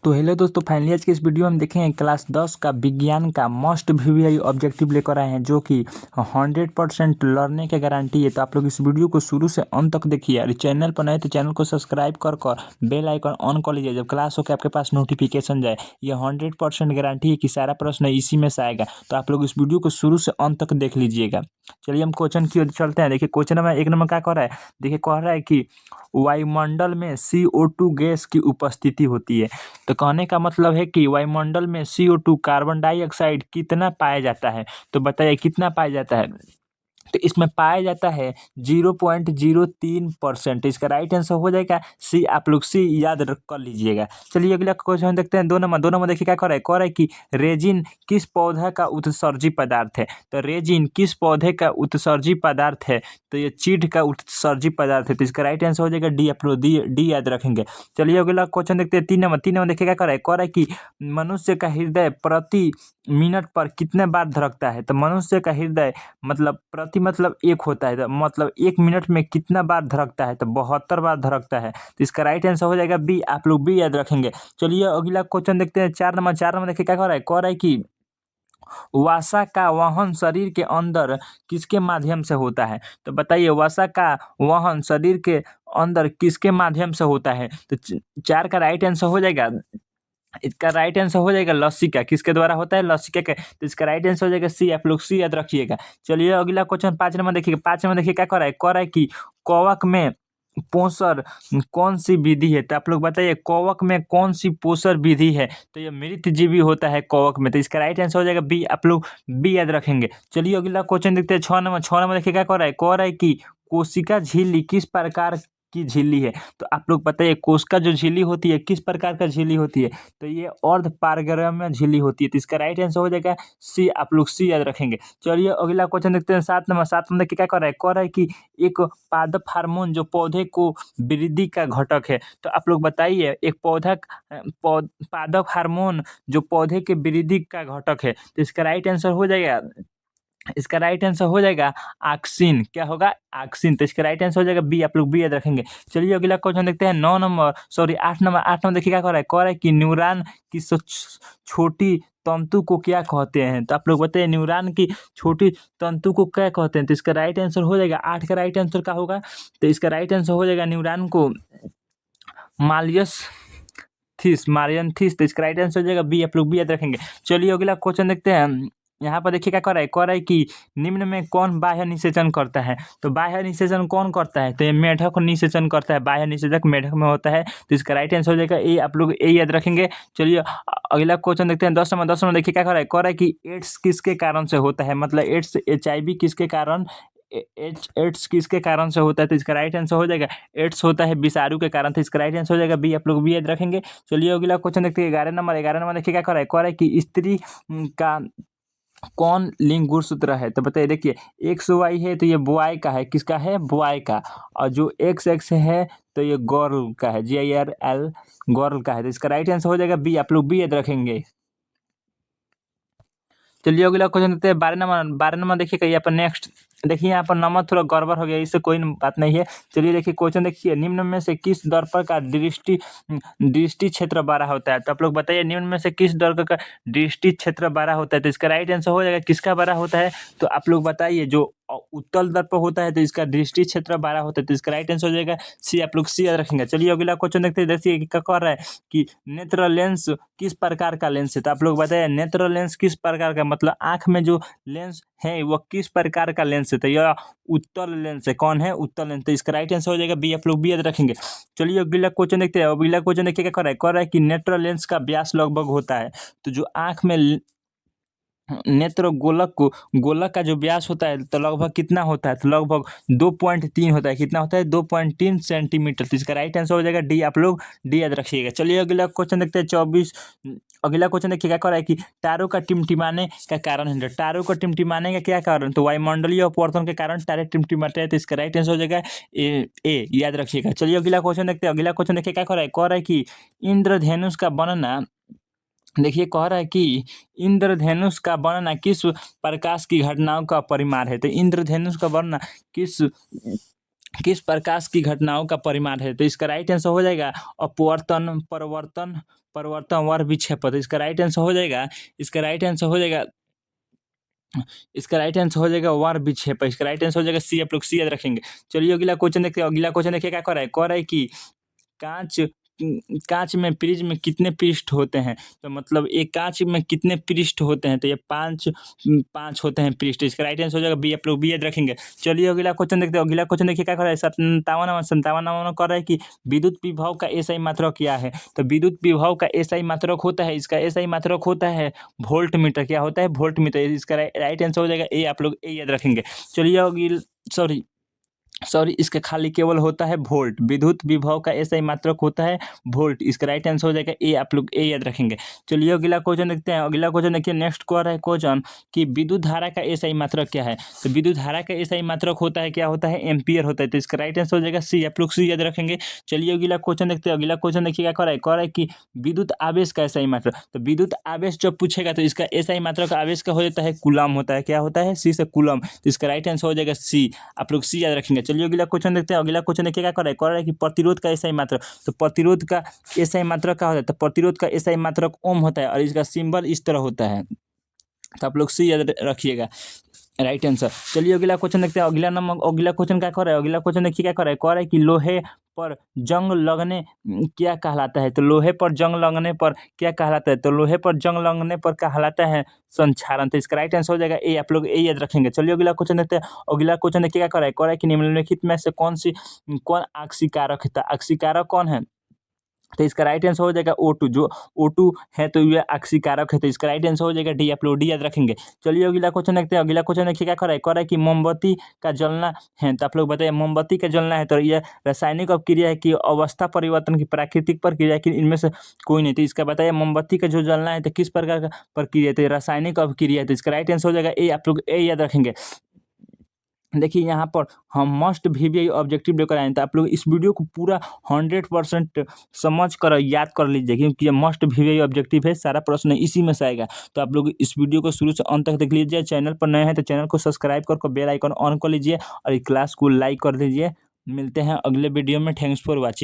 तो हेलो दोस्तों, फाइनली आज के इस वीडियो में हम देखेंगे क्लास 10 का विज्ञान का मस्ट वीवीआई ऑब्जेक्टिव लेकर आए हैं जो कि 100% लर्निंग की गारंटी है। तो आप लोग इस वीडियो को शुरू से अंत तक देखिए और चैनल पर नए तो चैनल को सब्सक्राइब कर बेल आइकन ऑन कर लीजिए। जब क्लास हो के आपके पास नोटिफिकेशन जाए, ये 100% गारंटी है कि सारा प्रश्न इसी में से आएगा। तो आप लोग इस वीडियो को शुरू से अंत तक देख लीजिएगा। चलिए हम क्वेश्चन की ओर चलते हैं। देखिए क्वेश्चन नंबर 1 क्या कह रहा है। देखिए कह रहा है कि वायुमंडल में CO2 गैस की उपस्थिति होती है। तो कहने का मतलब है कि वायुमंडल में CO2 कार्बन डाइऑक्साइड कितना पाया जाता है। तो बताइए कितना पाया जाता है। तो इसमें पाया जाता है 0.03%। इसका राइट आंसर हो जाएगा सी। आप लोग सी याद कर लीजिएगा। चलिए अगला क्वेश्चन देखते हैं। 2 नंबर देखिए क्या कर रहा है कि रेजिन किस पौधा का उत्सर्जी पदार्थ है। तो रेजिन किस पौधे का उत्सर्जी पदार्थ है। तो ये चीड़ का उत्सर्जी पदार्थ है। तो इसका राइट आंसर हो जाएगा डी। आप लोग डी याद रखेंगे। चलिए अगला क्वेश्चन देखते हैं। 3 नंबर देखिए क्या कर रहा है कि मनुष्य का हृदय प्रति मिनट पर कितने बार धड़कता है। तो मनुष्य का हृदय मतलब प्रति मतलब एक होता है, तो मतलब 1 मिनट में कितना बार धड़कता है। तो 72 बार धड़कता है। तो इसका राइट आंसर हो जाएगा बी। आप लोग बी याद रखेंगे। चलिए अगला क्वेश्चन देखते हैं। 4 नंबर देखिए क्या कह रहा है कि वसा का वहन शरीर के अंदर किसके माध्यम से होता है। तो बताइए वसा का वहन शरीर के अंदर किसके माध्यम से होता है। तो 4 का राइट आंसर हो जाएगा। इसका राइट आंसर हो जाएगा लसिका। किसके द्वारा होता है, लसिका के। तो इसका राइट आंसर हो जाएगा सी। आप लोग सी याद रखिएगा। चलिए अगला क्वेश्चन 5 नंबर देखिए। 5 नंबर देखिए क्या कर रहा है कि कवक में पोषण कौन सी विधि है। तो आप लोग बताइए कवक में कौन सी पोषण विधि है। तो ये मृत जीवी होता है कवक में। तो इसका राइट आंसर हो जाएगा बी। आप लोग बी याद रखेंगे। चलिए अगला क्वेश्चन देखते हैं। 6 नंबर देखिए क्या कह रहा है कि कोशिका झिल्ली किस प्रकार की झिल्ली है। तो आप लोग बताइए कोशिका जो झिल्ली होती है किस प्रकार का झिल्ली होती है। तो ये अर्ध पारगम्य झिल्ली होती है। तो इसका राइट आंसर हो जाएगा सी। आप लोग सी याद रखेंगे। चलिए अगला क्वेश्चन देखते हैं। 7 नंबर क्या कर रहा है कि एक पादप हार्मोन जो पौधे को वृद्धि का घटक है। तो आप लोग बताइए एक पादप हार्मोन जो पौधे के वृद्धि का घटक है। तो इसका राइट आंसर हो जाएगा। इसका राइट आंसर हो जाएगा ऑक्सिन। क्या होगा, ऑक्सिन। तो इसका राइट आंसर हो जाएगा बी। आप लोग बी याद रखेंगे। चलिए अगला क्वेश्चन देखते हैं। 8 नंबर देखिए क्या कह रहा है कि न्यूरॉन की छोटी तंतु को क्या कहते हैं। तो आप लोग बताइए न्यूरॉन की छोटी तंतु को क्या कहते हैं। तो इसका राइट आंसर हो जाएगा 8 का राइट आंसर क्या होगा। तो इसका राइट आंसर हो जाएगा न्यूरॉन को मालियस मारियन थीस। तो इसका राइट आंसर हो जाएगा बी। आप लोग बी याद रखेंगे। चलिए अगला क्वेश्चन देखते हैं। यहाँ पर देखिए क्या कह रहा है कि निम्न में कौन बाह्य निषेचन करता है। तो बाह्य निषेचन कौन करता है। तो ये मेढक निषेचन करता है। बाह्य निषेचक मेढक में होता है। तो इसका राइट आंसर हो जाएगा ए। आप लोग ए याद रखेंगे। चलिए अगला क्वेश्चन देखते हैं। 10 नंबर देखिए क्या कह रहा है कि एड्स किसके कारण से होता है। मतलब एड्स HIV किसके कारण एड्स किसके कारण से होता है। तो इसका राइट आंसर हो जाएगा एड्स होता है विषाणु के कारण। तो इसका राइट आंसर हो जाएगा बी। आप लोग बी याद रखेंगे। चलिए अगला क्वेश्चन देखते हैं। 11 नंबर देखिए क्या कह रहा है कि स्त्री का कौन लिंग गुणसूत्र है। तो बताइए देखिए XY है तो ये बॉय का है। किसका है, बॉय का। और जो XX है तो ये गर्ल का है, GIRL गर्ल का है। तो इसका राइट आंसर हो जाएगा बी। आप लोग बी याद रखेंगे। चलिए अगला क्वेश्चन देखते हैं। 12 नंबर देखिए यहाँ पर नेक्स्ट देखिए यहाँ पर नंबर थोड़ा गड़बड़ हो गया, इससे कोई बात नहीं है। चलिए देखिए क्वेश्चन देखिए। निम्न में से किस दर्पण का दृष्टि क्षेत्र बड़ा होता है। तो आप लोग बताइए निम्न में से किस दर्पण का दृष्टि क्षेत्र बड़ा होता है। तो इसका राइट आंसर हो जाएगा किसका बड़ा होता है। तो आप लोग बताइए जो उत्तल दर्पण होता है तो इसका दृष्टि क्षेत्र बड़ा होता है। तो इसका राइट आंसर हो जाएगा सी। आप लोग सी याद रखेंगे। चलिए अगला क्वेश्चन देखते हैं। देखिए क्या कर रहा है कि नेत्र लेंस किस प्रकार का लेंस है। तो आप लोग बताइए नेत्र लेंस किस प्रकार का मतलब आंख में जो लेंस है वो किस प्रकार का लेंस है। तो यह उत्तल लेंस है। कौन है, उत्तल लेंस। तो इसका राइट आंसर हो जाएगा बी। आप लोग बी याद रखेंगे। चलिए अगला क्वेश्चन देखते हैं। अगला क्वेश्चन देखिए क्या कर रहा है कि नेत्र लेंस का व्यास लगभग होता है। तो जो आंख में नेत्र गोलक का जो व्यास होता है तो लगभग कितना होता है। तो लगभग 2.3 होता है। कितना होता है, 2.3 सेंटीमीटर। तो इसका राइट आंसर हो जाएगा डी। आप लोग डी याद रखिएगा। चलिए अगला क्वेश्चन देखते हैं। 24 अगला क्वेश्चन देखिए क्या कर रहा है कि तारों का टिमटिमाने का कारण है। तारों का टिमटिमाने का क्या कारण। तो वायुमंडलीय अपवर्तन के कारण तारे टिमटिमाते हैं। तो इसका राइट आंसर हो जाएगा ए याद रखिएगा। चलिए अगला क्वेश्चन देखते हैं। अगला क्वेश्चन देखिए क्या कर रहा है कि इंद्रधनुष का बनना देखिए कह रहा है कि इंद्रधनुष का बनना किस प्रकाश की घटनाओं का परिमाण है। तो इंद्रधनुष का बनना किस किस प्रकार की घटनाओं का परिमाण है? तो इसका राइट आंसर हो जाएगा अपवर्तन, परिवर्तन, परिवर्तन, वर विक्षेपण। तो इसका राइट आंसर हो जाएगा, इसका राइट आंसर हो जाएगा, इसका राइट आंसर हो जाएगा वर विक्षेपण। इसका राइट आंसर हो जाएगा सी। आप लोग सी याद रखेंगे। चलिए अगला क्वेश्चन देखते हैं। अगला क्वेश्चन देखिए क्या कर रहा है, कह रहा है कि कांच कांच में प्रिज्म में कितने पृष्ठ होते हैं? तो मतलब एक कांच में कितने पृष्ठ होते हैं? तो ये पांच पांच होते हैं पृष्ठ। इसका राइट आंसर हो जाएगा बी। आप लोग बी याद रखेंगे। चलिए अगला क्वेश्चन देखते हैं। अगला क्वेश्चन देखिए क्या कर रहा है, 57 कर रहा है कि विद्युत विभव का एसआई मात्रक क्या है? तो विद्युत विभव का एसआई मात्रक होता है, इसका एसआई मात्रक होता है वोल्ट मीटर। क्या होता है? Volt meter. इसका राइट आंसर हो जाएगा ए। आप लोग ए याद रखेंगे। चलिए अगली सॉरी इसका खाली केवल होता है वोल्ट। विद्युत विभव का एसआई मात्रक होता है वोल्ट। इसका राइट आंसर हो जाएगा ए। आप लोग ए याद रखेंगे। चलिए अगला क्वेश्चन देखते हैं। अगला क्वेश्चन देखिए, नेक्स्ट क्वेश्चन है क्वेश्चन कि विद्युत धारा का एसआई मात्रक क्या है? तो विद्युत धारा का एसआई मात्रक होता है, क्या होता है? एम्पियर होता है। तो इसका राइट आंसर हो जाएगा सी। आप लोग सी याद रखेंगे। चलिए अगला क्वेश्चन देखते हैं। अगला क्वेश्चन देखिए क्या कर रहा है कि विद्युत आवेश का एसआई मात्रक। तो विद्युत आवेश जब पूछेगा तो इसका एसआई मात्रक आवेश का हो जाता है कूलम होता है। क्या होता है? सी से कूलम। तो इसका राइट आंसर हो जाएगा सी। आप लोग सी याद रखेंगे। चलिए अगला क्वेश्चन देखते हैं। अगला क्वेश्चन देखिए क्या कर रहा है कि प्रतिरोध का एसआई मात्रक। तो प्रतिरोध का एसआई मात्रक क्या होता है? तो प्रतिरोध का एसआई मात्रक ओम होता है और इसका सिंबल इस तरह होता है। तो आप लोग सी याद रखिएगा, राइट आंसर। चलिए अगला क्वेश्चन देखते हैं। अगला क्वेश्चन क्या कर रहा है? अगला क्वेश्चन देखिए क्या कर रहा है, कह रहा है कि लोहे पर जंग लगने क्या कहलाता है? तो लोहे पर जंग लगने पर क्या कहलाता है? तो लोहे पर जंग लगने पर कहलाता है संक्षारण। तो इसका राइट आंसर हो जाएगा ए। आप लोग ए याद रखेंगे। चलिए अगला क्वेश्चन देखते हैं। अगला क्वेश्चन देखिए क्या कर रहा है, कह रहा है कि निम्नलिखित में से कौन आक्सीकारक है? तो आक्सीकारक कौन है? तो इसका राइट आंसर हो जाएगा O2। जो O2 है तो ये आक्सीकारक है। तो इसका राइट आंसर हो जाएगा डी। आप लोग डी याद रखेंगे। चलिए अगला क्वेश्चन देखते हैं। अगला क्वेश्चन देखिए क्या कर रहा है, कह रहा है कि मोमबत्ती का जलना है। तो आप लोग बताइए, मोमबत्ती का जलना है तो यह रासायनिक अपक्रिया है कि अवस्था परिवर्तन की प्राकृतिक प्रक्रिया है कि इनमें से कोई नहीं? तो इसका बताइए, मोमबत्ती का जो जलना है तो किस प्रकार का प्रक्रिया है? तो रासायनिक अपक्रिया है। तो इसका राइट आंसर हो जाएगा ए। आप लोग ए याद रखेंगे। देखिए यहाँ पर हम मस्ट वीवीआई ऑब्जेक्टिव लेकर आए हैं, तो आप लोग इस वीडियो को पूरा 100% समझ कर याद कर लीजिए, क्योंकि ये मस्ट वीवीआई ऑब्जेक्टिव है। सारा प्रश्न इसी में से आएगा। तो आप लोग इस वीडियो को शुरू से अंत तक देख लीजिए। चैनल पर नए हैं तो चैनल को सब्सक्राइब कर बेल आइकन ऑन कर लीजिए और क्लास को लाइक कर दीजिए। मिलते हैं अगले वीडियो में। Thanks for watching.